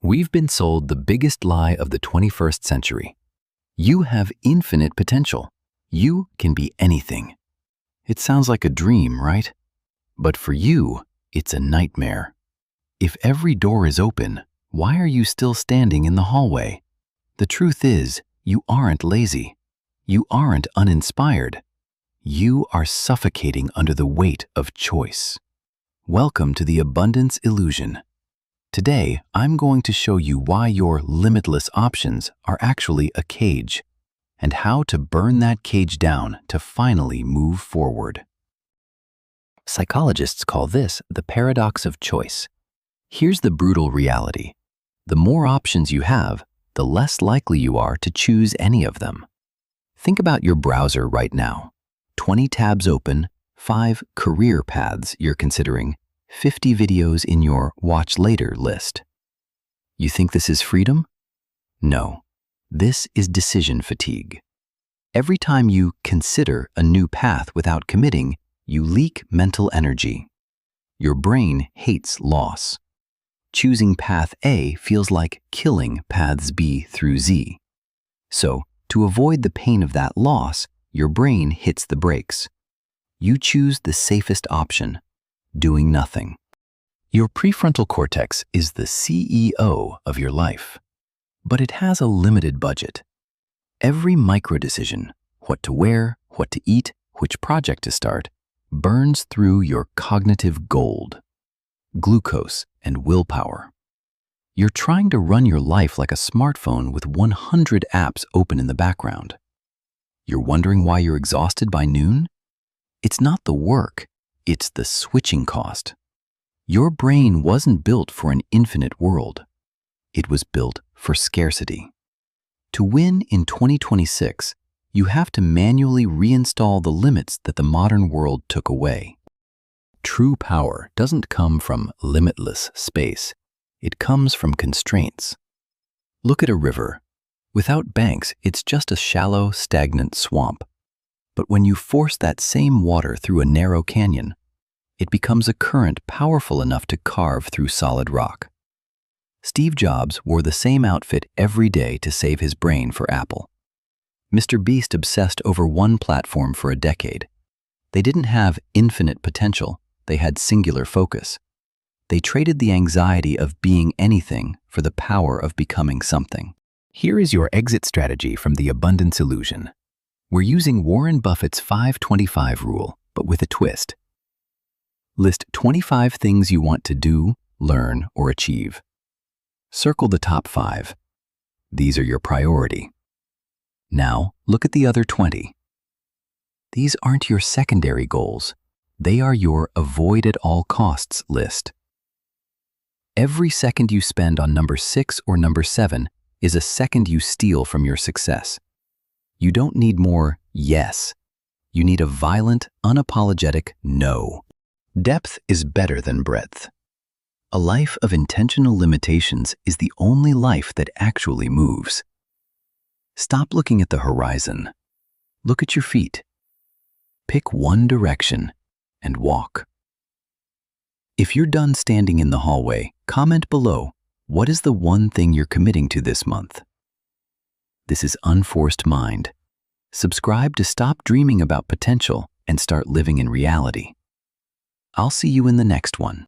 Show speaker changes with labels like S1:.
S1: We've been sold the biggest lie of the 21st century. You have infinite potential. You can be anything. It sounds like a dream, right? But for you, it's a nightmare. If every door is open, why are you still standing in the hallway? The truth is, you aren't lazy. You aren't uninspired. You are suffocating under the weight of choice. Welcome to the abundance illusion. Today, I'm going to show you why your limitless options are actually a cage, and how to burn that cage down to finally move forward. Psychologists call this the paradox of choice. Here's the brutal reality. The more options you have, the less likely you are to choose any of them. Think about your browser right now. 20 tabs open, 5 career paths you're considering, 50 videos in your watch later list. You think this is freedom? No, this is decision fatigue. Every time you consider a new path without committing, you leak mental energy. Your brain hates loss. Choosing path A feels like killing paths B through Z. So, to avoid the pain of that loss, your brain hits the brakes. You choose the safest option, doing nothing. Your prefrontal cortex is the CEO of your life, but it has a limited budget. Every micro-decision, what to wear, what to eat, which project to start, burns through your cognitive gold, glucose and willpower. You're trying to run your life like a smartphone with 100 apps open in the background. You're wondering why you're exhausted by noon? It's not the work, it's the switching cost. Your brain wasn't built for an infinite world. It was built for scarcity. To win in 2026, you have to manually reinstall the limits that the modern world took away. True power doesn't come from limitless space. It comes from constraints. Look at a river. Without banks, it's just a shallow, stagnant swamp. But when you force that same water through a narrow canyon, it becomes a current powerful enough to carve through solid rock. Steve Jobs wore the same outfit every day to save his brain for Apple. Mr. Beast obsessed over one platform for a decade. They didn't have infinite potential, they had singular focus. They traded the anxiety of being anything for the power of becoming something. Here is your exit strategy from the abundance illusion. We're using Warren Buffett's 5-25 rule, but with a twist. List 25 things you want to do, learn, or achieve. Circle the top 5. These are your priority. Now, look at the other 20. These aren't your secondary goals. They are your avoid at all costs list. Every second you spend on number 6 or number 7 is a second you steal from your success. You don't need more yes. You need a violent, unapologetic no. Depth is better than breadth. A life of intentional limitations is the only life that actually moves. Stop looking at the horizon. Look at your feet. Pick one direction and walk. If you're done standing in the hallway, comment below, what is the one thing you're committing to this month? This is Unforced Mind. Subscribe to stop dreaming about potential and start living in reality. I'll see you in the next one.